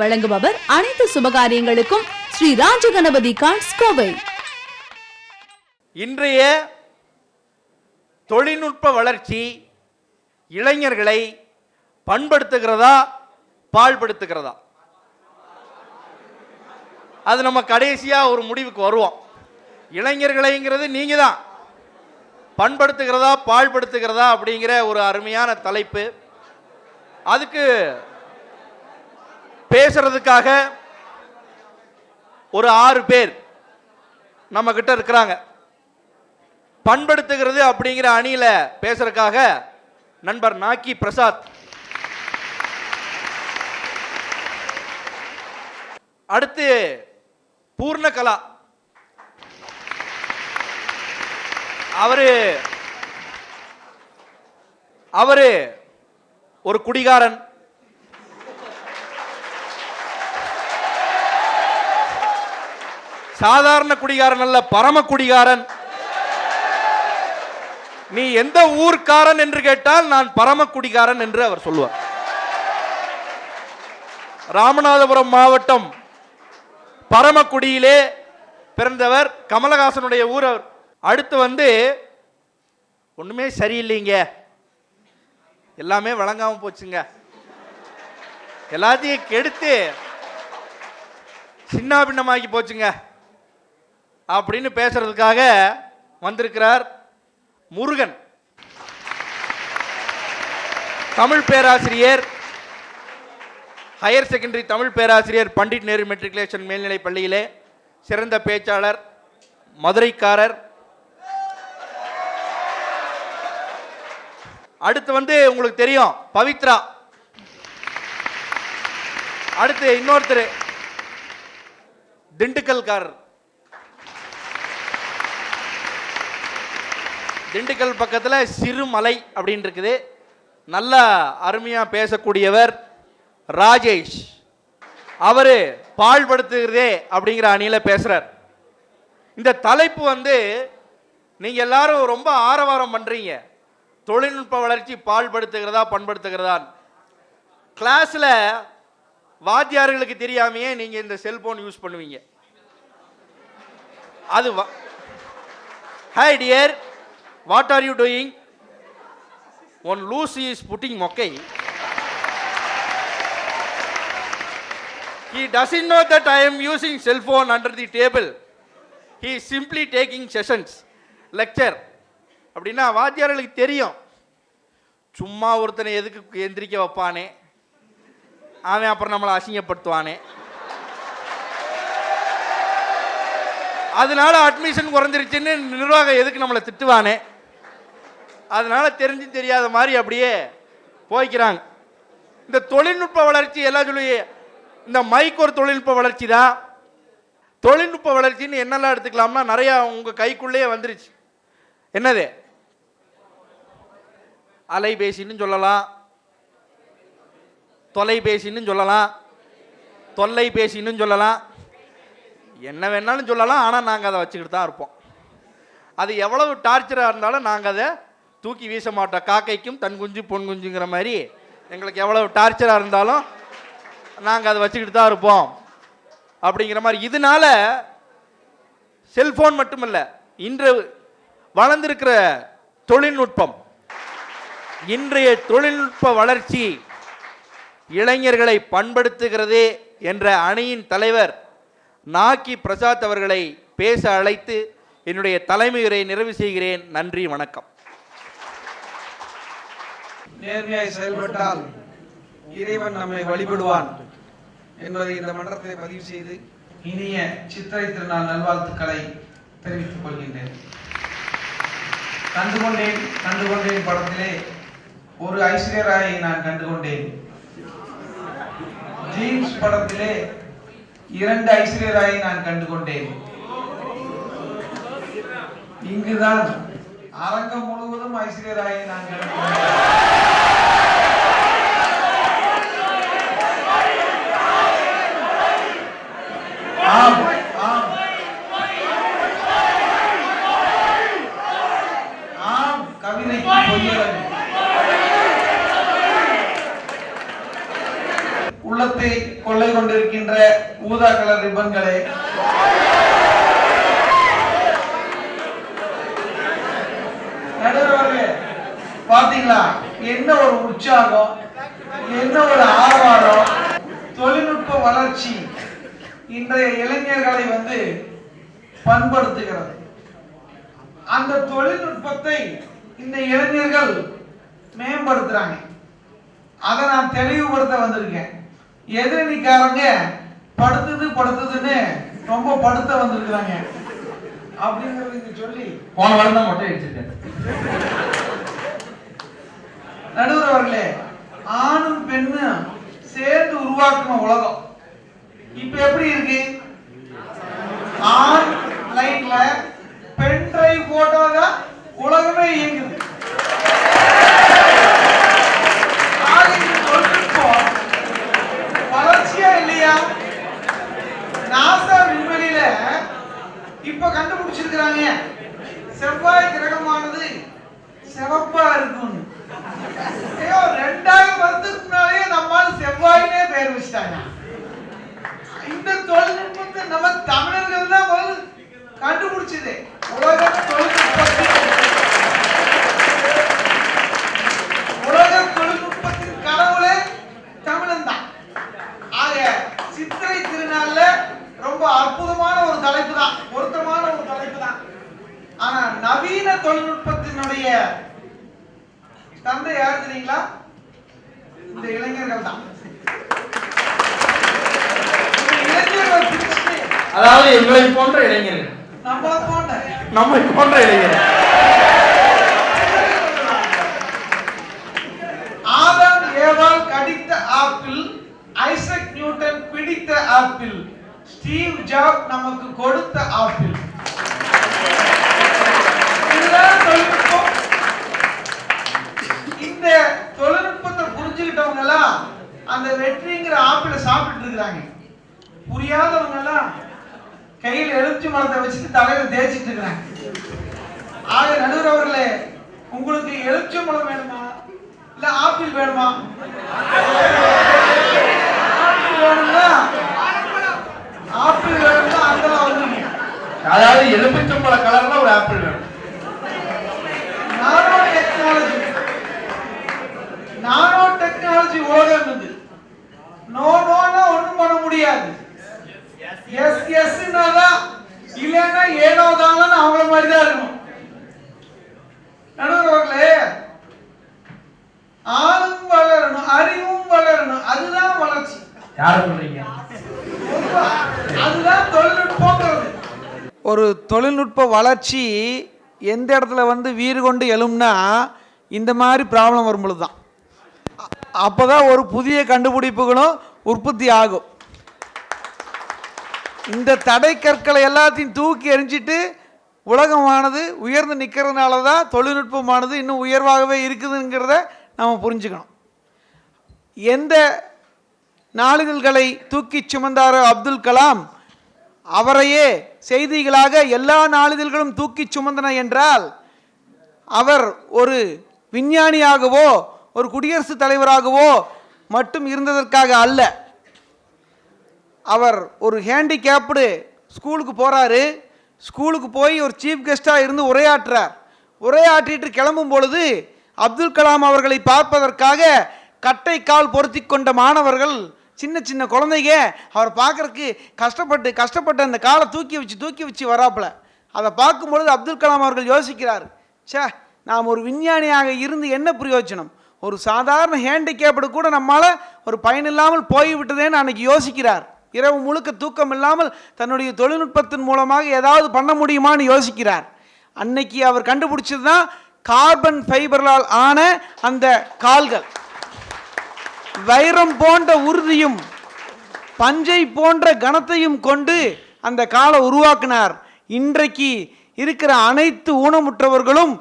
வழங்குபவர் அனைத்து சுபகாரியங்களுக்கும் ஸ்ரீ ராஜகணபதி கார்ட்ஸ் கோவை. இன்றைய தொழில்நுட்ப வளர்ச்சி இளைஞர்களை பண்படுத்துகிறதா பாழ்படுத்துகிறதா? அது நம்ம கடைசியா ஒரு முடிவுக்கு வருவோம். இளைஞர்களைங்கிறது நீங்க தான் பண்படுத்துகிறதா பாழ்படுத்துகிறதா அப்படிங்கிற ஒரு அருமையான தலைப்பு. அதுக்கு பேசுறதுக்காக ஒரு 6 பேர் நம்ம கிட்ட இருக்கிறாங்க. பண்படுத்துகிறது அப்படிங்கிற அணியில பேசுறதுக்காக நண்பர் நாக்கி பிரசாத், அடுத்து பூர்ணகலா, அவரு ஒரு குடிகாரன். சாதாரண குடிகாரன் அல்ல, பரம குடிகாரன். நீ எந்த ஊர்க்காரன் என்று கேட்டால் நான் பரம குடிகாரன் என்று அவர் சொல்லுவார். ராமநாதபுரம் மாவட்டம் பரமக்குடியிலே பிறந்தவர், கமலஹாசனுடைய ஊர் அவர். அடுத்து ஒண்ணுமே சரியில்லைங்க, எல்லாமே வழங்காம போச்சுங்க, எல்லாத்தையும் கெடுத்து சின்ன பின்னமாக்கி போச்சுங்க அப்படின்னு பேசுறதுக்காக வந்திருக்கிறார் முருகன். தமிழ் பேராசிரியர், ஹையர் செகண்டரி தமிழ் பேராசிரியர், பண்டிட் நேரு மெட்ரிகுலேஷன் மேல்நிலை பள்ளியிலே சிறந்த பேச்சாளர், மதுரைக்காரர். அடுத்து உங்களுக்கு தெரியும் பவித்ரா. அடுத்து இன்னொருத்தர் திண்டுக்கல்காரர். திண்டுக்கல் பக்கத்தில் சிறுமலை அப்படின்னு இருக்குது, நல்லா அருமையா பேசக்கூடியவர் ராஜேஷ். அவரு பாழ்படுத்துகிறதே அப்படிங்கிற அணியில பேசுறார். இந்த தலைப்பு நீங்க எல்லாரும் ரொம்ப ஆரவாரம் பண்றீங்க, தொழில்நுட்ப வளர்ச்சி பாழ்படுத்துகிறதா பண்படுத்துகிறதா. கிளாஸ்ல வாத்தியார்களுக்கு தெரியாமையே நீங்க இந்த செல்போன் யூஸ் பண்ணுவீங்க. அது hi dear, what are you doing? One Lucy is putting மொக்கை. He doesn't know that I am using cell phone under the table. He is simply taking sessions, lecture. அப்படின்னா வாத்தியார்களுக்கு தெரியும், சும்மா ஒருத்தனை எதுக்கு எந்திரிக்க வைப்பானே, அவன் அப்புறம் நம்மளை அசிங்கப்படுத்துவானே, அதனால அட்மிஷன் குறைஞ்சிருச்சுன்னு நிர்வாகம் எதுக்கு நம்மளை திட்டுவானே, அதனால தெரிஞ்சு தெரியாத மாதிரி அப்படியே போய்க்கிறாங்க. இந்த தொழில்நுட்ப வளர்ச்சி எல்லாம் சொல்லி, இந்த மைக் ஒரு தொழில்நுட்ப வளர்ச்சி தான். தொழில்நுட்ப வளர்ச்சின்னு என்னெல்லாம் எடுத்துக்கலாம்னா நிறையா உங்கள் கைக்குள்ளேயே வந்துருச்சு. என்னது? அலைபேசின்னு சொல்லலாம், தொலைபேசின்னு சொல்லலாம், தொல்லைபேசின்னு சொல்லலாம், என்ன வேணாலும் சொல்லலாம். ஆனால் நாங்கள் அதை வச்சுக்கிட்டு தான் இருப்போம். அது எவ்வளவு டார்ச்சராக இருந்தாலும் நாங்கள் அதை தூக்கி வீச மாட்டோம். காக்கைக்கும் தன் குஞ்சு பொன் குஞ்சுங்கிற மாதிரி எங்களுக்கு எவ்வளவு டார்ச்சராக இருந்தாலும் நாங்கள் அதை வச்சுக்கிட்டு தான் இருப்போம் அப்படிங்கிற மாதிரி. இதனால செல்போன் மட்டுமல்ல, இன்று வளர்ந்திருக்கிற தொழில்நுட்பம், இன்றைய தொழில்நுட்ப வளர்ச்சி இளைஞர்களை பண்படுத்துகிறது என்ற அணியின் தலைவர் நாக்கி பிரசாத் அவர்களை பேச அழைத்து என்னுடைய தலைமையுரை நிறைவு செய்கிறேன். நன்றி, வணக்கம். நேர்மையாய் செயல்பட்டால் இறைவன் நம்மை வழிபடுவான் என்பதை இந்த மன்றத்தை பதிவு செய்து இனிய சித்திரை திருநாள் நல்வாழ்த்துக்களை தெரிவித்துக் கொள்கின்றேன். கண்டுகொண்டேன் படத்திலே ஒரு ஐஸ்வர்யராயை நான் கண்டுகொண்டேன். ஜீன்ஸ் படத்திலே 2 ஐஸ்வர்யராயை நான் கண்டுகொண்டேன். இங்குதான் அரங்கம் முழுவதும் ஐஸ்வர்யராயை நான் கண்டுகொண்டேன். ஆம் ஆம் ஆம், கவிதைக்கு பொய்யலன். உள்ளத்தை கொள்ளை கொண்ட கொண்டிருக்கின்ற ஊதா கலர் ரிப்பன்களே, நடுவர்களே, பாத்தீங்களா என்ன ஒரு உற்சாகம், என்ன ஒரு ஆர்வாரம். தொழில்நுட்ப வளர்ச்சி இன்றைய இளைஞர்களை பண்படுத்துகிறது. அந்த தொழில்நுட்பத்தை இந்த இளைஞர்கள் மேம்படுத்துறாங்க. அதை நான் தெளிவுபடுத்த வந்திருக்கேன். எதிரணிக்காரங்க படுத்துதுன்னு ரொம்ப படுத்த வந்திருக்கிறாங்க அப்படிங்கிறது சொல்லி போன வாரம் தான் மொட்டை அடிச்சிருக்கேன். நடுவர் அவர்களே, ஆணும் பெண்ணும் சேர்ந்து உருவாக்கின உலகம் இப்ப எப்படி இருக்கு? ஆன் லைன்ல பென் டிரைவ் போட்டாதான் உலகமே இயங்குது. வளர்ச்சியா இல்லையா? நாசா விண்வெளியில இப்ப கண்டுபிடிச்சிருக்கிறாங்க, செவ்வாய் கிரகமானது சிவப்பா இருக்கும். 2000 வருஷத்துக்கு முன்னாலே நம்மால் செவ்வாயினே பேர் வச்சிட்டாங்க. இந்த தொழில்நுட்பத்தை நம்ம தமிழர்கள் தான் கண்டுபிடிச்சது. உலக தொழில்நுட்பத்தின் கடவுளே தமிழன் தான். ஆக சித்திரை திருநாள்ல ரொம்ப அற்புதமான ஒரு தலைப்பு தான், பொருத்தமான ஒரு தலைப்பு தான். ஆனா நவீன தொழில்நுட்பத்தினுடைய தந்தை யாரு தெரியுங்களா? இந்த இளைஞர்கள் தான். அதாவது எங்களை போன்ற இளைஞர்கள், நம்மை போன்ற இளைஞர்கள். ஆதாம் ஏவாள் கடித்த ஆப்பிள், ஐசக் நியூட்டன் பிடித்த ஆப்பிள், ஸ்டீவ் ஜாப் நமக்கு கொடுத்த ஆப்பிள். தொழில்நுட்பம். இந்த தொழில்நுட்பத்தை புரிஞ்சுக்கிட்டவங்க எல்லாம் அந்த வெற்றிங்கிற ஆப்பிளை சாப்பிட்டு இருக்கிறாங்க. புரியாதவங்க எல்லாம் கையில் எலுமிச்சை மரத்தை வச்சுட்டு தலையில தேய்ச்சிட்டு இருக்கிறாங்க. ஆக நடுவர் அவர்களே, உங்களுக்கு எலுமிச்சை மரம் வேணுமா இல்ல ஆப்பிள் வேணுமா? ஆப்பிள் வேணும்னா அங்கெல்லாம் வந்துருங்க. அதாவது எலுமிச்சம்பழ கலர்ல ஒரு ஆப்பிள் வேணும். நானோ டெக்னாலஜி உலகம் இருக்கு. நோனா ஒண்ணும் பண்ண முடியாது. எஸ் எஸ்னா இல்லைன்னா ஏனோ தான் அவங்கள மாதிரி தான் இருக்கும். நடுவர்களே, ஆளும் வளரணும், அறிவும் வளரணும், அதுதான் வளர்ச்சி. யார் சொல்றீங்க? அதுதான் தொழில்நுட்பம். ஒரு தொழில்நுட்ப வளர்ச்சி எந்த இடத்துல வீறு கொண்டு எழும்னா இந்த மாதிரி ப்ராப்ளம் வரும்பொழுது தான். அப்போதான் ஒரு புதிய கண்டுபிடிப்புகளும் உற்பத்தி ஆகும். இந்த தடை கற்களை எல்லாத்தையும் தூக்கி எறிஞ்சிட்டு உலகமானது உயர்ந்து நிற்கிறதுனால தான் தொழில்நுட்பமானது இன்னும் உயர்வாகவே இருக்குதுங்கிறத நம்ம புரிஞ்சுக்கணும். எந்த நாளிதழ்களை தூக்கி சுமந்தாரோ அப்துல் கலாம், அவரையே செய்திகளாக எல்லா நாளிதழ்களும் தூக்கி சுமந்தன என்றால் அவர் ஒரு விஞ்ஞானியாகவோ ஒரு குடியரசுத் தலைவராகவோ மட்டும் இருந்ததற்காக அல்ல. அவர் ஒரு ஹேண்டிகேப்டு ஸ்கூலுக்கு போகிறாரு. ஸ்கூலுக்கு போய் ஒரு சீஃப் கெஸ்டாக இருந்து உரையாற்றுறார். உரையாற்றிட்டு கிளம்பும் பொழுது அப்துல் கலாம் அவர்களை பார்ப்பதற்காக கட்டை கால் பொருத்தி கொண்ட மாணவர்கள், சின்ன சின்ன குழந்தைங்க அவரை பார்க்கறதுக்கு கஷ்டப்பட்டு அந்த காலை தூக்கி வச்சு வராப்புல. அதை பார்க்கும்பொழுது அப்துல் கலாம் அவர்கள் யோசிக்கிறார், சே, நாம் ஒரு விஞ்ஞானியாக இருந்து என்ன பிரயோஜனம், ஒரு சாதாரண ஹேண்டிகேப்டு கூட நம்மால் ஒரு பயனில்லாமல் போய்விட்டதேன்னு அன்னைக்கு யோசிக்கிறார். இரவு முழுக்க தூக்கம் இல்லாமல் தன்னுடைய தொழில்நுட்பத்தின் மூலமாக ஏதாவது பண்ண முடியுமான்னு யோசிக்கிறார். அன்னைக்கு அவர் கண்டுபிடிச்சது தான் கார்பன் ஃபைபர்களால் ஆன அந்த கால்கள். வைரம் போன்ற உறுதியும் பஞ்சை போன்ற கனத்தையும் கொண்டு அந்த காலை உருவாக்கினார். இன்றைக்கு இருக்கிற அனைத்து ஊனமுற்றவர்களும்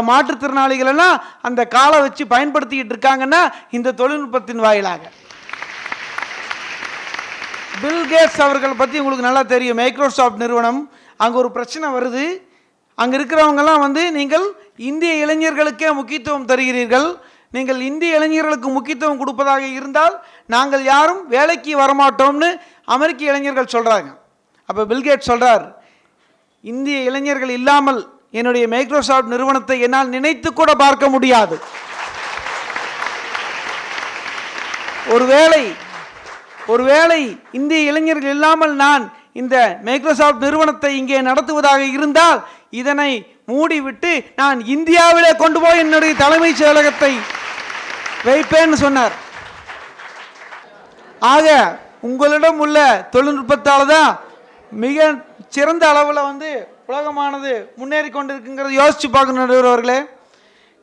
மாற்றுத்திறனாளிகள் எல்லாம் அந்த காலை வச்சு பயன்படுத்திக்கிட்டு இருக்காங்கன்னா இந்த தொழில்நுட்பத்தின் வாயிலாக. பில் கேட்ஸ் அவர்கள் பற்றி உங்களுக்கு நல்லா தெரியும். மைக்ரோசாஃப்ட் நிறுவனம், அங்கே ஒரு பிரச்சனை வருது. அங்கே இருக்கிறவங்கெல்லாம் நீங்கள் இந்திய இளைஞர்களுக்கே முக்கியத்துவம் தருகிறீர்கள், நீங்கள் இந்திய இளைஞர்களுக்கு முக்கியத்துவம் கொடுப்பதாக இருந்தால் நாங்கள் யாரும் வேலைக்கு வரமாட்டோம்னு அமெரிக்க இளைஞர்கள் சொல்கிறாங்க. அப்போ பில்கேட் சொல்கிறார், இந்திய இளைஞர்கள் இல்லாமல் என்னுடைய மைக்ரோசாஃப்ட் நிறுவனத்தை என்னால் நினைத்து கூட பார்க்க முடியாது. ஒருவேளை இந்திய இளைஞர்கள் இல்லாமல் நான் இந்த மைக்ரோசாஃப்ட் நிறுவனத்தை இங்கே நடத்துவதாக இருந்தால் இதனை மூடிவிட்டு நான் இந்தியாவிலே கொண்டு போய் என்னுடைய தலைமைச் செயலகத்தை வைப்பேன்னு சொன்னார். ஆக உங்களிடம் உள்ள தொழில்நுட்பத்தால் தான் மிக சிறந்த அளவில் உலகமானது முன்னேறி கொண்டிருக்குங்கிறத யோசிச்சு பார்க்கணும் நடுவர்களே.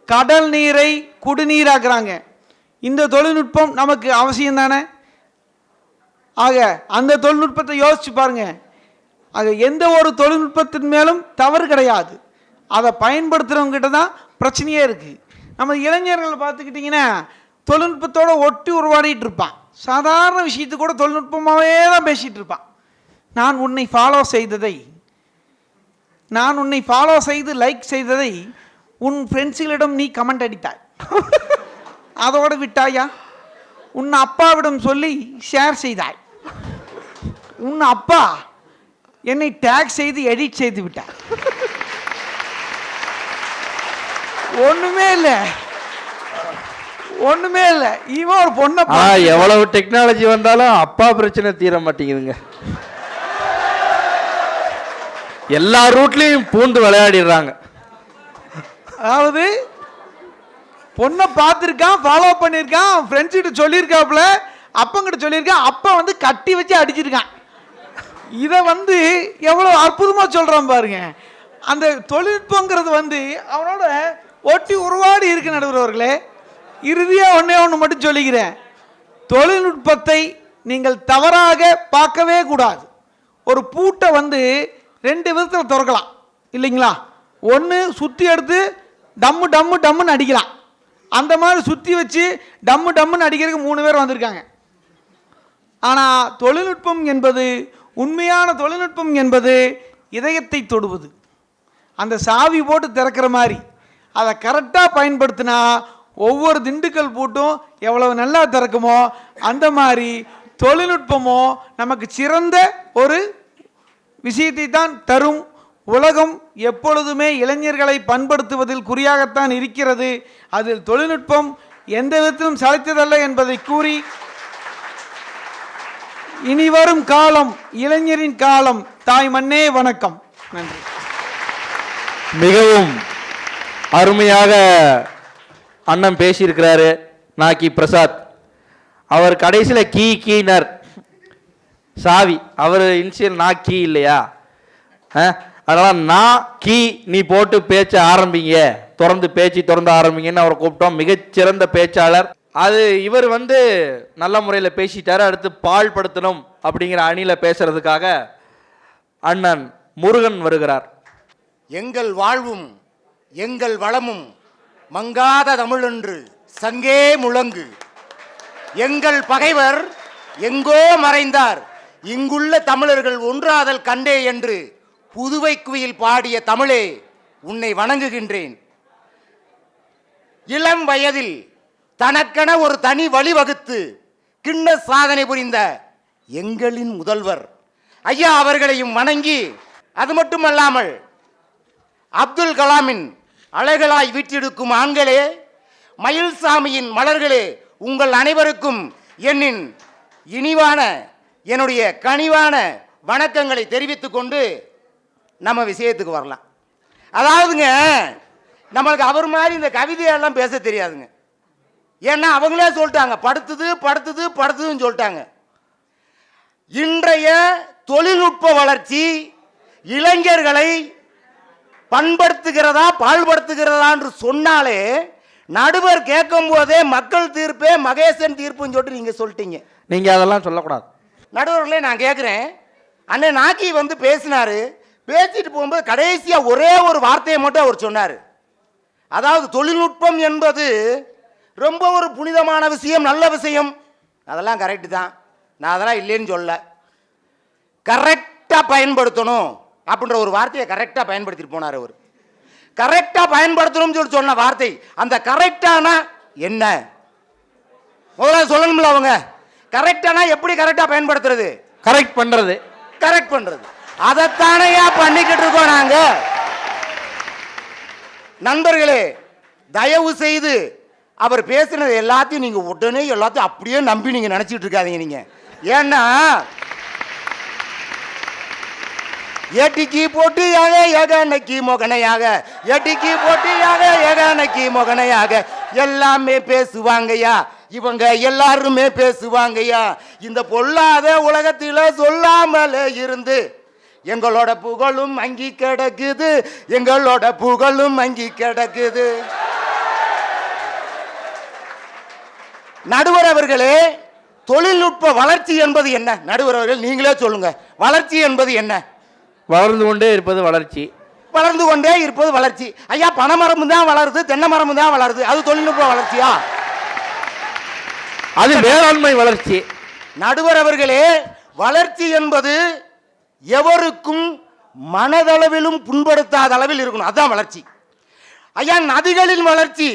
கடல் நீரை குடிநீராக்குறாங்க. இந்த தொழில்நுட்பம் நமக்கு அவசியம் தானே? ஆக அந்த தொழில்நுட்பத்தை யோசிச்சு பாருங்க. ஆக எந்த ஒரு தொழில்நுட்பத்தின் மேலும் தவறு கிடையாது, அதை பயன்படுத்துகிறவங்ககிட்ட தான் பிரச்சனையே இருக்குது. நம்ம இளைஞர்கள் பார்த்துக்கிட்டிங்கன்னா தொழில்நுட்பத்தோடு ஒட்டி உருவாடிட்டு இருப்பான். சாதாரண விஷயத்து கூட தொழில்நுட்பமாகவே தான் பேசிகிட்டு இருப்பான். நான் உன்னை ஃபாலோ செய்து லைக் செய்ததை உன் ஃப்ரெண்ட்ஸுகளிடம் நீ கமெண்ட் அடித்தாய், அதோடு விட்டாயா? உன் அப்பாவிடம் சொல்லி ஷேர் செய்தாய், உன் அப்பா என்னை டேக் செய்து எடிட் செய்து விட்டார். ஒண்ணுமே இல்லை. இவன் ஒரு பொண்ணை எவ்வளவு டெக்னாலஜி வந்தாலும் அப்பா பிரச்சனை தீர மாட்டேங்குதுங்க. எல்லா ரூட்லயும் பூந்து விளையாடிடுறாங்க. அதாவது பொண்ணை பார்த்துருக்கான், ஃபாலோ பண்ணியிருக்கான், ஃப்ரெண்ட்ஸ்கிட்ட சொல்லியிருக்காப்புல, அப்பங்கிட்ட சொல்லியிருக்கான், அப்பா கட்டி வச்சு அடிச்சிருக்கான். இதை எவ்வளோ அற்புதமாக சொல்கிறான் பாருங்க. அந்த தொழில்நுட்பங்கிறது அவனோட ஒட்டி உருவாடி இருக்கு நடுவர்களே. இறுதியாக ஒன்று மட்டும் சொல்லிக்கிறேன், தொழில்நுட்பத்தை நீங்கள் தவறாக பார்க்கவே கூடாது. ஒரு பூட்டை 2 விதத்தில் திறக்கலாம் இல்லைங்களா? ஒன்று சுற்றி எடுத்து டம்மு டம்மு டம்முன்னு அடிக்கலாம். அந்த மாதிரி சுற்றி வச்சு டம்மு டம்முன்னு அடிக்கிறதுக்கு 3 பேர் வந்திருக்காங்க. ஆனால் தொழில்நுட்பம் என்பது, உண்மையான தொழில்நுட்பம் என்பது இதயத்தை தொடுவது. அந்த சாவி போட்டு திறக்கிற மாதிரி அதை கரெக்டாக பயன்படுத்தினா ஒவ்வொரு திண்டுக்கல் பூட்டும் எவ்வளவு நல்லா திறக்குமோ அந்த மாதிரி தொழில்நுட்பமோ நமக்கு சிறந்த ஒரு விஷயத்தை தான் தரும். உலகம் எப்பொழுதுமே இளைஞர்களை பண்படுத்துவதில் குறியாகத்தான் இருக்கிறது. அதில் தொழில்நுட்பம் எந்த விதத்திலும் சளைத்ததல்ல என்பதை கூறி, இனி வரும் காலம் இளைஞரின் காலம். தாய் மண்ணே வணக்கம். நன்றி. மிகவும் அருமையாக அண்ணன் பேசியிருக்கிறாரு. நாக்கி பிரசாத் அவர் கடைசியில் கீனர் சாவி, அவர் இனிஷியல் நாக்கி இல்லையா? அதனால் நான் கீ நீ போட்டு பேச்ச ஆரம்பிங்க, திறந்து ஆரம்பிங்கன்னு அவரை கூப்பிட்டோம். மிகச்சிறந்த பேச்சாளர். அது இவர் நல்ல முறையில் பேசிட்டாரு. அடுத்து பால் படுத்தணும் அப்படிங்கிற அணியில் பேசுறதுக்காக அண்ணன் முருகன் வருகிறார். எங்கள் வாழ்வும் எங்கள் வளமும் மங்காத தமிழென்று சங்கே முழங்கு. எங்கள் பகைவர் எங்கோ மறைந்தார், இங்குள்ள தமிழர்கள் ஒன்றாதல் கண்டே என்று புதுவை குயில் பாடிய தமிழே உன்னை வணங்குகின்றேன். இளம் வயதில் தனக்கென ஒரு தனி வழிவகுத்து கிண்ண சாதனை புரிந்த எங்களின் முதல்வர் ஐயா அவர்களையும் வணங்கி, அது மட்டுமல்லாமல் அப்துல் கலாமின் அலைகளாய் வீற்றிருக்கும் ஆண்களே, மயில்சாமியின் மலர்களே, உங்கள் அனைவருக்கும் என்னின் இனிவான என்னுடைய கனிவான வணக்கங்களை தெரிவித்துக் கொண்டு நம்ம விஷயத்துக்கு வரலாம். அதாவதுங்க, நம்மளுக்கு அவர் மாதிரி இந்த கவிதையெல்லாம் பேச தெரியாதுங்க. ஏன்னா அவங்களே சொல்லிட்டாங்க, படுத்துதுன்னு சொல்லிட்டாங்க. இன்றைய தொழில்நுட்ப வளர்ச்சி இளைஞர்களை பண்படுத்துகிறதா பால்படுத்துகிறதா என்று சொன்னாலே நடுவர் கேட்கும் போதே மக்கள் தீர்ப்பே மகேசன் தீர்ப்புன்னு சொல்லிட்டு நீங்க சொல்லிட்டீங்க. நீங்க அதெல்லாம் சொல்லக்கூடாது. நடுவர்களே, நான் கேட்குறேன், அண்ணன் நாக்கி பேசினாரு. பேசிட்டு போகும்போது கடைசியா ஒரே ஒரு வார்த்தையை மட்டும் அவர் சொன்னார். அதாவது தொழில்நுட்பம் என்பது ரொம்ப ஒரு புனிதமான விஷயம், நல்ல விஷயம். அதெல்லாம் கரெக்டு தான், நான் அதெல்லாம் இல்லைன்னு சொல்ல. கரெக்டாக பயன்படுத்தணும் அப்படின்ற ஒரு வார்த்தையை கரெக்டாக பயன்படுத்திட்டு போனார் அவர். கரெக்டாக பயன்படுத்தணும்னு சொல்லி சொன்ன வார்த்தை, அந்த கரெக்டான என்ன முதல்ல சொல்லணும்ல அவங்க. கரெக்டானா எப்படி கரெக்டா பயன்படுத்துறது? கரெக்ட் பண்றது. கரெக்ட் பண்றது. அதைத்தானையா பண்ணிக்கிட்டு இருக்கோம் நாங்க. நண்பர்களே, தயவு செய்து அவர் பேசினது எல்லாத்தையும் நீங்க உடனே எல்லாத்தையும் அப்படியே நம்பி நீங்க நினைச்சிட்டு இருக்காதீங்க. நீங்க ஏன்னா ஏட்டிக்கு போட்டியாக ஏகனைக்கு மொகனையாக, ஏட்டிக்கு போட்டியாக ஏகனைக்கு மொகனையாக எல்லாமே பேசுவாங்கய்யா, இவங்க எல்லாருமே பேசுவாங்கய்யா. இந்த பொல்லாத உலகத்தில சொல்லாமல இருந்து எங்களோட புகழும் அங்கி கிடக்குது, எங்களோட புகழும் அங்கி கிடக்குது. நடுவர் அவர்களே, தொழில்நுட்ப வளர்ச்சி என்பது என்ன? நடுவர் அவர்கள் நீங்களே சொல்லுங்க, வளர்ச்சி என்பது என்ன? வளர்ந்து கொண்டே இருப்பது வளர்ச்சி. வளர்ந்து கொண்டே இருப்பது வளர்ச்சி. ஐயா, பனைமரமும் தான் வளருது, தென்னை மரமும் தான் வளருது, அது தொழில்நுட்ப வளர்ச்சியா? அது வேளாண்மை வளர்ச்சி. நடுவர் அவர்களே, வளர்ச்சி என்பது எவருக்கும் மனதளவிலும் புண்படுத்தாத அளவில் இருக்கணும், அதுதான் வளர்ச்சி. ஐயா, நதிகளின் வளர்ச்சி,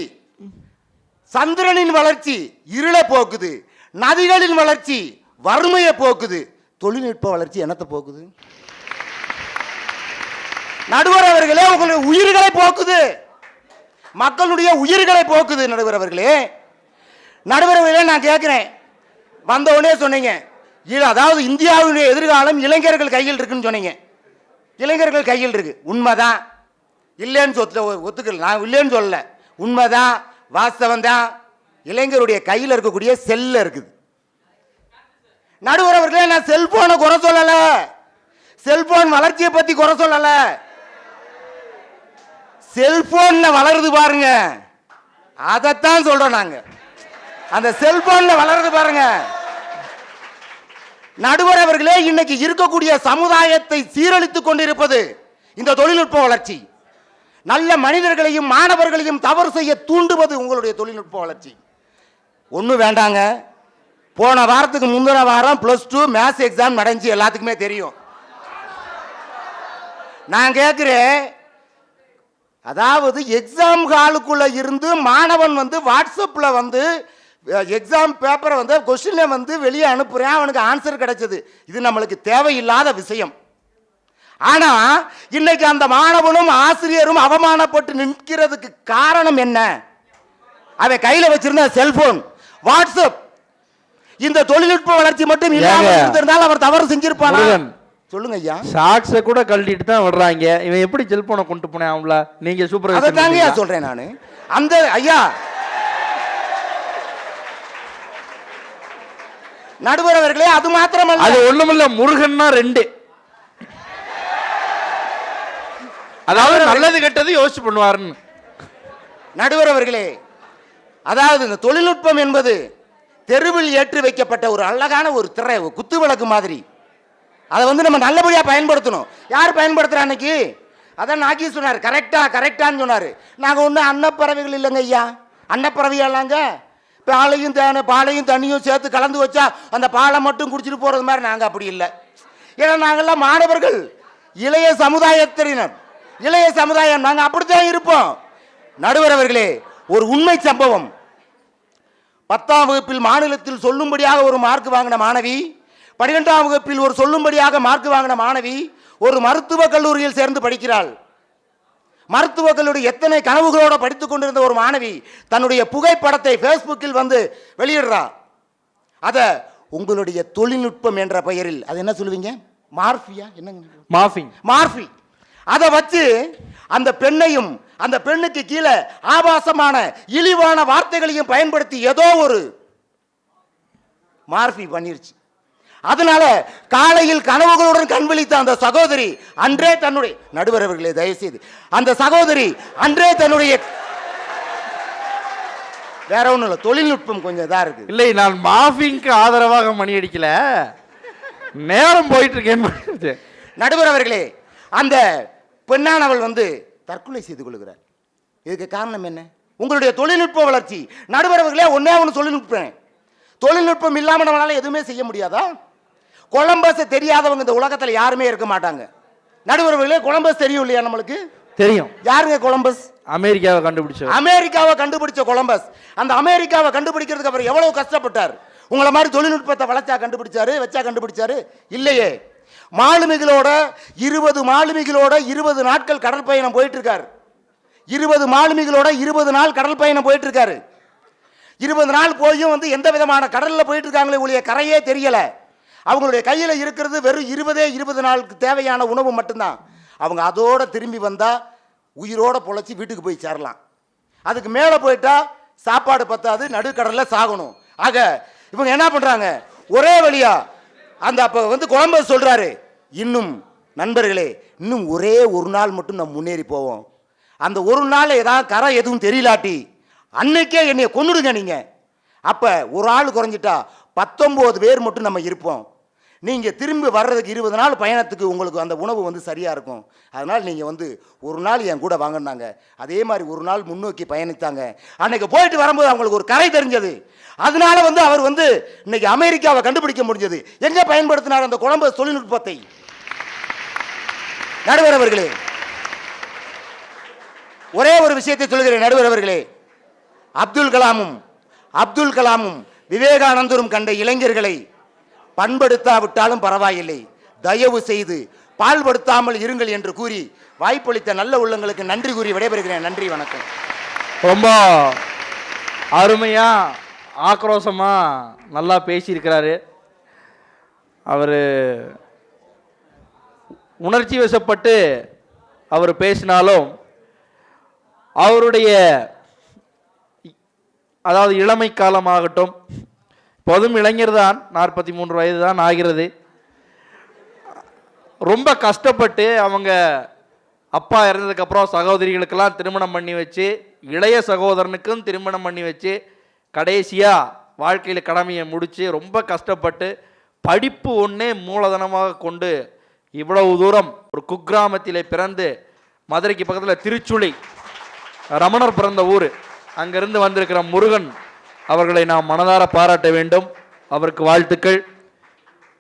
சந்திரனின் வளர்ச்சி இருளை போக்குது, நதிகளின் வளர்ச்சி வறுமையை போக்குது, தொழில்நுட்ப வளர்ச்சி என்னத்தை போக்குது? நடுவர் அவர்களே, உங்களுடைய உயிர்களை போக்குது, மக்களுடைய உயிர்களை போக்குது. நடுவர் அவர்களே, நடுவர் அவர்களே, நான் கேட்கிறேன், வந்த உடனே சொன்னீங்க, அதாவது இந்தியாவுடைய எதிர்காலம் இளைஞர்கள் கையில் இருக்குன்னு சொன்னீங்க. இளைஞர்கள் கையில் இருக்கு, உண்மைதான், இல்லைன்னு ஒத்துக்கல, நான் இல்லைன்னு சொல்லல, உண்மைதான், வாஸ்தவம் தான். இளைஞருடைய கையில் இருக்கக்கூடிய செல்ல இருக்குது. நடுவர் அவர்களே, நான் செல்போனை குறை சொல்லல, செல்போன் வளர்ச்சியை பத்தி குறை சொல்லல, செல்போன்ல வளருது பாருங்க, அதைத்தான் சொல்றோம் நாங்க. அந்த செல்போன்ல வளருது பாருங்க. நடுவர் அவர்களே, இன்னைக்கு இருக்கக்கூடிய சமுதாயத்தை சீரழித்துக் கொண்டிருப்பது இந்த தொழில்நுட்ப வளர்ச்சி. நல்ல மனிதர்களையும் மாணவர்களையும் தவறு செய்ய தூண்டுவது உங்களுடைய தொழில்நுட்ப வளர்ச்சி. ஒன்றும் வேண்டாங்க, போன வாரத்துக்கு முந்தின வாரம் +2 மேத்ஸ் எக்ஸாம் நடந்துச்சு, எல்லாத்துக்குமே தெரியும். நான் கேட்கிறேன், அதாவது எக்ஸாம் ஹாலுக்குள்ள இருந்து மாணவன் வந்து வாட்ஸ்அப்ல வந்து எக்ஸாம் பேப்பரை வந்து கொஸ்டினை வந்து வெளியே அனுப்புறேன், அவனுக்கு ஆன்சர் கிடைச்சது, இது நம்மளுக்கு தேவையில்லாத விஷயம். ஆனா இன்னைக்கு அந்த மாணவனும் ஆசிரியரும் அவமானப்பட்டு நிற்கிறதுக்கு காரணம் என்ன? அவன் கையில வச்சிருந்த செல்போன், வாட்ஸ்அப். இந்த தொழில்நுட்ப வளர்ச்சி மட்டும் இல்லாம இருந்திருந்தால் அவர் தவறு செஞ்சிருப்பானா? சொல்லுங்க ஐயா. சாக்ஸை கூட கழட்டிட்டு தான் வர்றாங்க, இவன் எப்படி செல்போனை கொண்டு போனேன் அவங்கள? நீங்க சூப்பர், அதை தாங்க சொல்றேன் நானு. அந்த ஐயா, நடுவர் அவர்களே, அது மாத்திரமல்ல, அது ஒண்ணுமில்ல, முருகன்னா 2, அதாவது நல்லது கெட்டது யோசிச்சு பண்ணுவாருன்னு. நடுவர் அவர்களே, அதாவது இந்த தொழில்நுட்பம் என்பது தெருவில் ஏற்றி வைக்கப்பட்ட ஒரு அழகான ஒரு திரை, குத்து விளக்கு மாதிரி. அதை வந்து நம்ம நல்லபடியா பயன்படுத்தணும். யார் பயன்படுத்துறா அன்னைக்கு? அதான் நாக்கி சொன்னார், கரெக்டா கரெக்டான்னு சொன்னாரு. நாங்க ஒன்றும் அன்னப்பறவைகள் இல்லைங்க ஐயா, அன்னப்பறவையாலாங்க. பாலையும் தண்ணியும் சேர்த்து கலந்து வச்சா அந்த பாலை மட்டும் குடிச்சிட்டு போறது மாதிரி நாங்க அப்படி இல்லை. ஏன்னா நாங்கெல்லாம் மாணவர்கள், இளைய சமுதாயத்தினர், இளைய சமுதாயம், நாங்க அப்படித்தான் இருப்போம். நடுவர் அவர்களே, ஒரு உண்மை சம்பவம். 10ஆம் வகுப்பில் மாநிலத்தில் சொல்லும்படியாக ஒரு மார்க் வாங்கின மாணவி, 12ஆம் வகுப்பில் ஒரு சொல்லும்படியாக மார்க் வாங்கின மாணவி ஒரு மருத்துவக் கல்லூரியில் சேர்ந்து படிக்கிறாள். மருத்துவக் கல்லூரி எத்தனை கனவுகளோடு படித்துக் கொண்டிருந்த ஒரு மாணவி தன்னுடைய புகைப்படத்தை ஃபேஸ்புக்கில் வந்து வெளியிடுறா. அத உங்களுடைய தொழில்நுட்பம் என்ற பெயரில், அது என்ன சொல்லுவீங்க? மார்பியா? என்னங்க? மார்பி. அதை வச்சு அந்த பெண்ணையும் அந்த பெண்ணுக்கு கீழே ஆபாசமான இழிவான வார்த்தைகளையும் பயன்படுத்தி ஏதோ ஒரு மார்பி பண்ணிருச்சு. அதனால காலையில் கனவுகளுடன் கண்விழித்த அந்த சகோதரி அன்றே தன்னுடைய, நடுவர் அவர்களே தயவுசெய்து, அந்த சகோதரி அன்றே தன்னுடைய, வேற ஒண்ணும் இல்லை, தொழில்நுட்பம் கொஞ்சம் இதா இருக்கு. இல்லை, நான் மாஃபிங்க்கு ஆதரவாக மணி அடிக்கல, நேரம் போயிட்டு இருக்கேன். நடுவர் அவர்களே, அந்த பெண்ணானவள் வந்து தற்கொலை செய்து கொள்கிறார். இதுக்கு காரணம் என்ன? உங்களுடைய தொழில்நுட்ப வளர்ச்சி. நடுவர் அவர்களே, ஒன்னே ஒன்று தொழில்நுட்பம். தொழில்நுட்பம் இல்லாம நம்மளால எதுவுமே செய்ய முடியாதா? கொலம்பஸ் தெரியாதவங்க இந்த உலகத்தில் யாருமே இருக்க மாட்டாங்க. நடுவர் அவர்களே, கொலம்பஸ் தெரியும் இல்லையா நம்மளுக்கு? தெரியும். யாருங்க கொலம்பஸ்? அமெரிக்காவை கண்டுபிடிச்சவர். அமெரிக்காவை கண்டுபிடிச்ச கொலம்பஸ். அந்த அமெரிக்காவை கண்டுபிடிக்கிறதுக்கு அவர் எவ்வளவு கஷ்டப்பட்டார். உங்களை மாதிரி தொழில்நுட்பத்தை வளர்ச்சா கண்டுபிடிச்சாரு, வச்சா கண்டுபிடிச்சாரு? இல்லையே. மாலுமிகளோட 20 நாட்கள் கடல் பயணம் போயிட்டு இருக்காரு. 20 மாலுமிகளோட 20 நாள் கடல் பயணம் போயிட்டு இருக்காரு. 20 நாள் போயும் வந்து எந்த விதமான கடல்ல போயிட்டு இருக்காங்களே ஒழிய கரையே தெரியல. அவங்களுடைய கையில இருக்கிறது வெறும் 20 நாளுக்கு தேவையான உணவு மட்டும்தான். அவங்க அதோட திரும்பி வந்தா உயிரோட பொழைச்சி வீட்டுக்கு போய் சேரலாம். அதுக்கு மேல போயிட்டா சாப்பாடு பத்தாது, நடுக்கடல்ல சாகணும். ஆக இவங்க என்ன பண்றாங்க, ஒரே வழியா அந்த அப்ப வந்து கொலம்பஸ் சொல்றாரு, இன்னும் நண்பர்களே இன்னும் ஒரே ஒரு நாள் மட்டும் நம்ம முன்னேறி போவோம். அந்த ஒரு நாள் ஏதாவது கரை எதுவும் தெரியலாட்டி அன்னைக்கே என்னைய கொன்னுடுங்க நீங்க. அப்ப ஒரு ஆள் குறைஞ்சிட்டா 19 பேர் மட்டும் நம்ம இருப்போம். நீங்க திரும்பி வர்றதுக்கு 20 நாள் பயணத்துக்கு உங்களுக்கு அந்த உணவு வந்து சரியா இருக்கும். அதனால நீங்க வந்து ஒரு நாள் என் கூட வாங்கினாங்க. அதே மாதிரி ஒரு நாள் முன்னோக்கி பயணித்தாங்க. அன்னைக்கு போயிட்டு வரும்போது அவங்களுக்கு ஒரு கரை தெரிஞ்சது. அதனால வந்து அவர் வந்து இன்னைக்கு அமெரிக்காவை கண்டுபிடிக்க முடிஞ்சது. எங்க பயன்படுத்தினார் அந்த கொலம்பஸ் தொழில்நுட்பத்தை? நடுவர் அவர்களே, ஒரே ஒரு விஷயத்தை சொல்கிறேன் நடுவர் அவர்களே. அப்துல் கலாமும் விவேகானந்தரும் கண்ட இளைஞர்களை பண்படுத்தாவிட்டாலும் பரவாயில்லை, தயவு செய்து பால்படுத்தாமல் இருங்கள் என்று கூறி வாய்ப்பளித்த நல்ல உள்ளங்களுக்கு நன்றி கூறி விடைபெறுகிறேன். நன்றி, வணக்கம். ரொம்ப அருமையா ஆக்ரோஷமா நல்லா பேசியிருக்கிறாரு. அவர் உணர்ச்சி வசப்பட்டு அவர் பேசினாலும் அவருடைய அதாவது இளமை காலமாகட்டும், பொதும் இளைஞர் தான், 43 வயது தான் ஆகிறது. ரொம்ப கஷ்டப்பட்டு அவங்க அப்பா இறந்ததுக்கப்புறம் சகோதரிகளுக்கெல்லாம் திருமணம் பண்ணி வச்சு, இளைய சகோதரனுக்கும் திருமணம் பண்ணி வச்சு, கடைசியாக வாழ்க்கையில் கடமையை முடித்து ரொம்ப கஷ்டப்பட்டு படிப்பு ஒன்றே மூலதனமாக கொண்டு இவ்வளவு தூரம் ஒரு குக்கிராமத்திலே பிறந்து, மதுரைக்கு பக்கத்தில் திருச்சுழி ரமணர் பிறந்த ஊர், அங்கிருந்து வந்திருக்கிற முருகன் அவர்களை நாம் மனதார பாராட்ட வேண்டும். அவருக்கு வாழ்த்துக்கள்.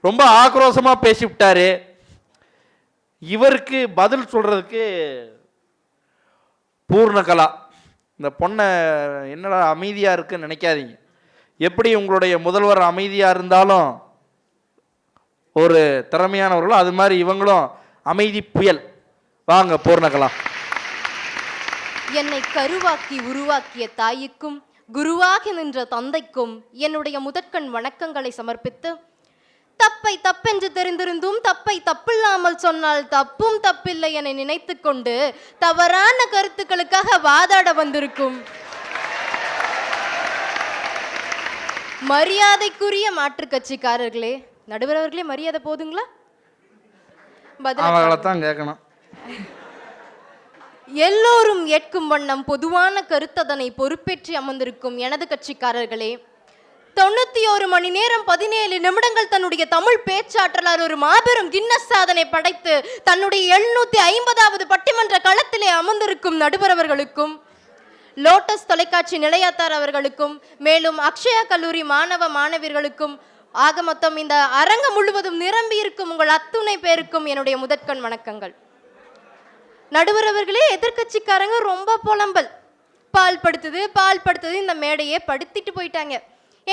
ரொம்ப ஆக்ரோஷமாக பேசிவிட்டாரு. இவருக்கு பதில் சொல்றதுக்கு பூர்ணகலா, இந்த பொண்ணை என்னடா அமைதியா இருக்குன்னு நினைக்காதீங்க. எப்படி உங்களுடைய முதல்வர் அமைதியா இருந்தாலும் ஒரு திறமையானவர்களோ அது மாதிரி இவங்களும் அமைதி புயல். வாங்க பூர்ணகலா. என்னை கருவாக்கி உருவாக்கிய தாய்க்கும் குருவாகி நின்ற தந்தைக்கும் என்னுடைய முதற்கண் வணக்கங்களை சமர்ப்பித்து, தப்பை தப்பென்று தெரிந்திருந்தும் தப்பை தப்பில்லாமல் சொன்னால் தப்பும் தப்பில்லை என நினைத்து கொண்டு தவறான கருத்துக்களுக்காக வாதாட வந்திருக்கும் மரியாதைக்குரிய மாற்றுக் கட்சிக்காரர்களே, நடுவர் அவர்களே, மரியாதை போதுங்களா? அவங்களைத்தான் கேட்கணும். எல்லோரும் ஏற்கும் வண்ணம் பொதுவான கருத்ததனை பொறுப்பேற்றி அமர்ந்திருக்கும் எனது கட்சிக்காரர்களே, 91 மணி நேரம் 17 நிமிடங்கள் தன்னுடைய தமிழ் பேச்சாற்றலால் ஒரு மாபெரும் கின்னஸ் சாதனை படைத்து தன்னுடைய 750வது பட்டிமன்ற களத்திலே அமர்ந்திருக்கும் நடுவர் அவர்களுக்கும், லோட்டஸ் தொலைக்காட்சி நிலையத்தார் அவர்களுக்கும், மேலும் அக்ஷயா கல்லூரி மாணவ மாணவியர்களுக்கும், ஆக மொத்தம் இந்த அரங்கம் முழுவதும் நிரம்பி இருக்கும் உங்கள் அத்துணை பேருக்கும் என்னுடைய முதற்கண் வணக்கங்கள். நடுவர் அவர்களே, எதிர்கட்சிக்காரங்க ரொம்ப புலம்பல், பால் படுத்துது இந்த மேடையே படுத்திட்டு போயிட்டாங்க.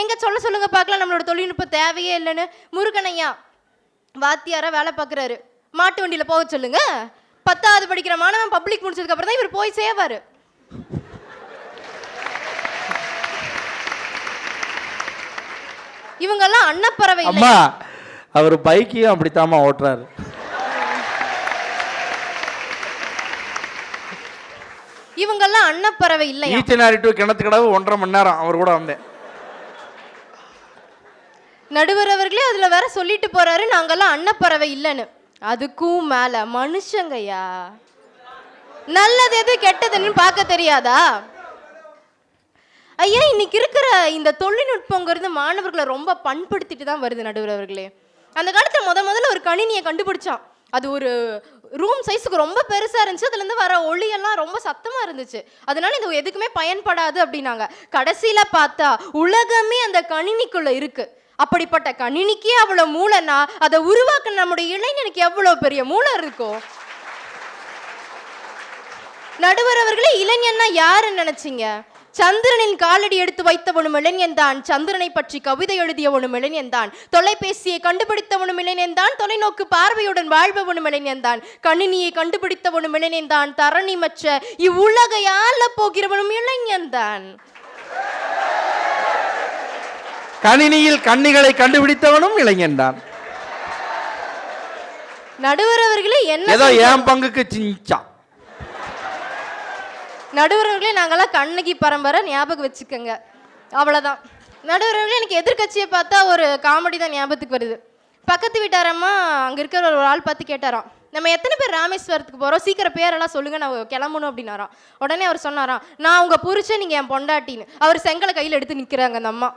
எங்க சொல்லுங்க பார்க்கலாம், நம்மளோட தொழில்நுட்ப தேவையே இல்லைன்னு. முருகனையா வாத்தியாரா வேலை பார்க்குறாரு, மாட்டு வண்டியில் போக சொல்லுங்க. 10வது படிக்கிற மாணவன் பப்ளிக் முடிச்சதுக்கு அப்புறம் தான் இவர் போய் சேவாரு. இவங்கெல்லாம் அன்னப்பறவை. அம்மா, அவர் பைக்கையும் அப்படித்தாம்மா ஓட்டுறாரு. இவங்கெல்லாம் அன்னப்பறவை இல்லையா? ஈச்சனாரி டு கிணத்து கடவு 1.5 மணி நேரம் அவர் கூட வந்தேன். நடுவர் அவர்களே அதுல வேற சொல்லிட்டு போறாரு, நாங்கெல்லாம் அன்னப்பறவை இல்லைன்னு. அதுக்கும் மேல மனுஷங்கய்யா, நல்லது எது கெட்டதுன்னு பார்க்க தெரியாதா ஐயா? இன்னைக்கு இருக்கிற இந்த தொழில்நுட்பங்கிறது மாணவர்களை ரொம்ப பண்படுத்திட்டு தான் வருது நடுவர் அவர்களே. அந்த காலத்துல முதல்ல ஒரு கணினியை கண்டுபிடிச்சான். அது ஒரு ரூம் சைஸுக்கு ரொம்ப பெருசா இருந்துச்சு. அதுல இருந்து வர ஒளியெல்லாம் ரொம்ப சத்தமா இருந்துச்சு. அதனால இது எதுக்குமே பயன்படாது அப்படின்னாங்க. கடைசியில பார்த்தா உலகமே அந்த கணினிக்குள்ள இருக்கு. அப்படிப்பட்ட கணினிக்கே அவ்வளவு மூளைன்னா அதை உருவாக்க நம்முடைய இளைஞனுக்கு எவ்வளவு பெரிய மூளை இருக்கும். நடுவர் அவர்களே, இளைஞன்னா யாருன்னு நினைச்சீங்க? சந்திரனின் காலடி எடுத்து வைத்தவனும் இளைஞன் தான், சந்திரனை பற்றி கவிதை எழுதியவனும் இளைஞன் தான், தொலைபேசியை கண்டுபிடித்தவனும் இளைஞன் தான், தொலைநோக்கு பார்வையுடன் வாழ்பவனும் இளைஞன் தான், கணினியை கண்டுபிடித்தவனும் இளைஞன் தான், தரணி மற்ற இவ்வுலகை ஆள போகிறவனும் இளைஞன் தான். கணினியில் கண்ணிகளை கண்டுபிடித்தவனும் இளைஞன் தான். நடுவர் அவர்களே, என்ன ஏதோ என் பங்குக்கு சிஞ்சா. நடுவர்களே, நாங்கெல்லாம் கண்ணகி பரம்பரை, ஞாபகம் வச்சுக்கோங்க, அவ்வளோதான். நடுவர்களே, எனக்கு எதிர்கட்சியை பார்த்தா ஒரு காமெடி தான் ஞாபகத்துக்கு வருது. பக்கத்து வீட்டாரம்மா அங்கே இருக்கிற ஒரு ஆள் பார்த்து கேட்டாராம், நம்ம எத்தனை பேர் ராமேஸ்வரத்துக்கு போகிறோம், சீக்கிரம் பேரெல்லாம் சொல்லுங்க, நான் கிளம்பணும் அப்படின்னாராம். உடனே அவர் சொன்னாராம், நான் உங்கள் புருஷன், நீங்கள் என் பொண்டாட்டின்னு. அவர் செங்கலை கையில் எடுத்து நிற்கிறாங்க அந்த அம்மா.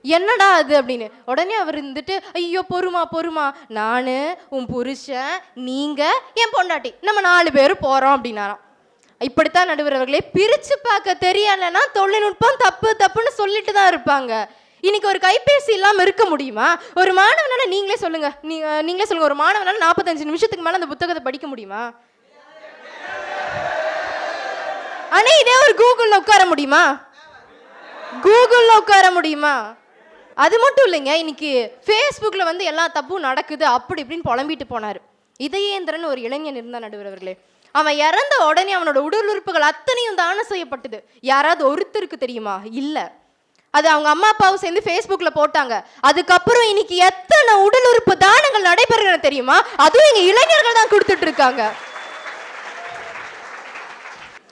என்னடா அது அப்படின்னு. உடனே அவர் இருந்துட்டு, ஐயோ பொறுமா, நான் உன் புருஷன், நீங்கள் என் பொண்டாட்டி, நம்ம 4 பேர் போகிறோம் அப்படின்னாராம். இப்படித்தான் நடுவர்களே, பிரிச்சு பார்க்க தெரியலன்னா தொழில்நுட்பம் தப்புன்னு சொல்லிட்டு தான் இருப்பாங்க. இன்னைக்கு ஒரு கைபேசி இல்லாம இருக்க முடியுமா? ஒரு மாணவனால நீங்களே சொல்லுங்க, ஒரு மாணவனால 45 நிமிஷத்துக்கு மேல அந்த புத்தகத்தை படிக்க முடியுமா? ஆனா இதே ஒரு கூகுள்ல உட்கார முடியுமா? அது மட்டும் இல்லைங்க, இன்னைக்கு ஃபேஸ்புக்கில் வந்து எல்லா தப்பும் நடக்குது அப்படி இப்படின்னு புலம்பிட்டு போனார். இதயேந்திரன் ஒரு இளைஞன் இருந்தான் நடுவர் அவர்களே. அவன் இறந்த உடனே அவனோட உடல் உறுப்புகள் அத்தனையும் தானம் செய்யப்பட்டது. யாராவது ஒருத்தருக்கு தெரியுமா? இல்லை. அது அவங்க அம்மா அப்பாவும் சேர்ந்து ஃபேஸ்புக்கில் போட்டாங்க. அதுக்கப்புறம் இன்னைக்கு எத்தனை உடல் உறுப்பு தானங்கள் நடைபெறுகிறது தெரியுமா? அதுவும் எங்கள் இளைஞர்கள் தான் கொடுத்துட்டு இருக்காங்க.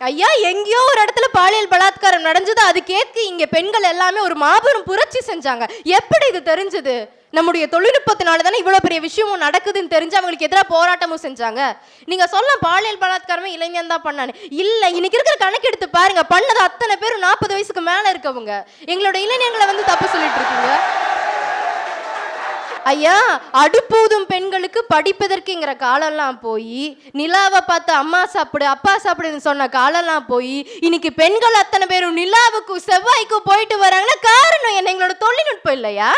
ஐயா, எங்கேயோ ஒரு இடத்துல பாலியல் பலாத்காரம் நடந்தது, அதுக்கேற்று இங்கே பெண்கள் எல்லாமே ஒரு மாபெரும் புரட்சி செஞ்சாங்க. எப்படி இது தெரிஞ்சது? நம்முடைய தொழில்நுட்பத்தினால தானே இவ்வளோ பெரிய விஷயமும் நடக்குதுன்னு தெரிஞ்சு அவங்களுக்கு எதிராக போராட்டமும் செஞ்சாங்க. நீங்கள் சொல்லலாம் பாலியல் பலாத்காரமே இளைஞன் தான் பண்ணானு. இல்லை, இன்னைக்கு இருக்கிற கணக்கு எடுத்து பாருங்க, பண்ணது அத்தனை பேரும் 40 வயசுக்கு மேலே இருக்கவங்க. எங்களோட இளைஞர்களை வந்து தப்பு சொல்லிட்டு இருக்கீங்க. ஐயா, அடுப்பூதும் பெண்களுக்கு படிப்பதற்குங்கிற காலம்லாம் போய், நிலாவை பார்த்து அம்மா சாப்பிடு அப்பா சாப்பிடுன்னு சொன்ன காலம்லாம் போய், இன்னைக்கு பெண்கள் அத்தனை பேரும் நிலாவுக்கும் செவ்வாய்க்கும் போயிட்டு வராங்கன்னா காரணம் என்ன? எங்களோட தொழில்நுட்பம் இல்லையா?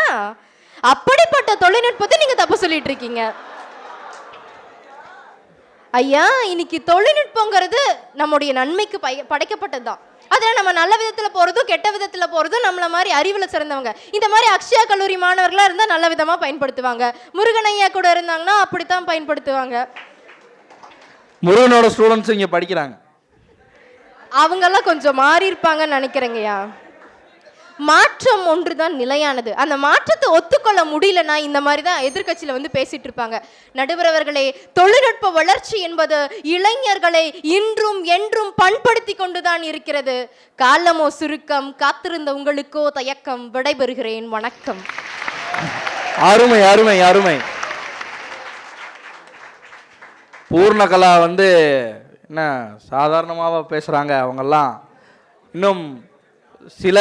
அப்படிப்பட்ட தொழில்நுட்பத்தை நீங்க தப்பு சொல்லிட்டு இருக்கீங்க. ஐயா, இன்னைக்கு தொழில்நுட்பங்கிறது நம்முடைய நன்மைக்கு படைக்கப்பட்டது தான். அதில் நம்ம நல்ல விதத்தில் போகிறதும் கெட்ட விதத்தில் போகிறதும் நம்மள மாதிரி அறிவில் சிறந்தவங்க. இந்த மாதிரி அக்ஷயா கல்லூரி மாணவர்களாக இருந்தால் நல்ல விதமாக பயன்படுத்துவாங்க. முருகன் ஐயா கூட இருந்தாங்கன்னா அப்படித்தான் பயன்படுத்துவாங்க. முருகனோட ஸ்டூடெண்ட்ஸ் இங்கே படிக்கிறாங்க. அவங்கெல்லாம் கொஞ்சம் மாறி இருப்பாங்கன்னு நினைக்கிறேங்கய்யா. மாற்றம் ஒன்று தான் நிலையானது. அந்த மாற்றத்தை ஒத்துக்கொள்ள முடியலன்னா இந்த மாதிரி தான் எதிர்கட்சியில் வந்து பேசிட்டு இருப்பாங்க. நடுவர் அவர்களே, தொழில்நுட்ப வளர்ச்சி என்பது இளைஞர்களை இன்றும் என்றும் பண்படுத்தி கொண்டுதான் இருக்கிறது. காலமோ சுருக்கம், காத்திருந்த உங்களுக்கோ தயக்கம். விடைபெறுகிறேன். வணக்கம். அருமை அருமை அருமை. பூர்ணகலா வந்து என்ன சாதாரணமாக பேசுகிறாங்க. அவங்கெல்லாம் இன்னும் சில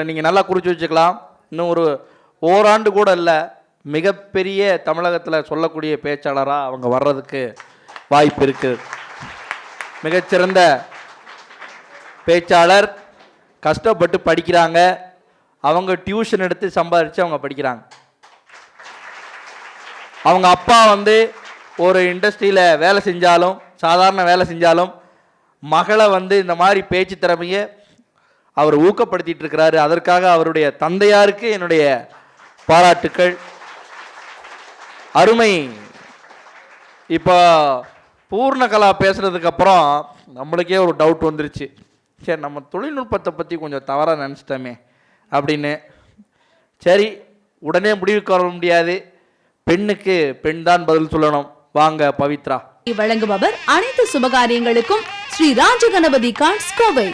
நீங்கள் நல்லா குறித்து வச்சுக்கலாம். இன்னும் ஒரு ஓராண்டு கூட இல்லை, மிகப்பெரிய தமிழகத்தில் சொல்லக்கூடிய பேச்சாளராக அவங்க வர்றதுக்கு வாய்ப்பு இருக்குது. மிகச்சிறந்த பேச்சாளர், கஷ்டப்பட்டு படிக்கிறாங்க. அவங்க டியூஷன் எடுத்து சம்பாதிச்சு அவங்க படிக்கிறாங்க. அவங்க அப்பா வந்து ஒரு இண்டஸ்ட்ரியில் வேலை செஞ்சாலும், சாதாரண வேலை செஞ்சாலும், மகளை வந்து இந்த மாதிரி பேச்சு திறமையை அவர் ஊக்கப்படுத்திட்டு இருக்கிறாரு. அதற்காக அவருடைய தந்தையாருக்கு என்னுடைய பாராட்டுக்கள். அருமை. இப்போ பூர்ணகலா பேசுறதுக்கு அப்புறம் நம்மளுக்கே ஒரு டவுட் வந்துருச்சு. சரி, நம்ம தொழில்நுட்பத்தை பற்றி கொஞ்சம் தவறாக நினச்சிட்டோமே அப்படின்னு. சரி, உடனே முடிவுக்கு வர முடியாது. பெண்ணுக்கு பெண் தான் பதில் சொல்லணும். வாங்க பவித்ரா. வழங்குபவர் அனைத்து சுபகாரியங்களுக்கும் ஸ்ரீ ராஜகணபதி கார்ட்ஸ் கோவை.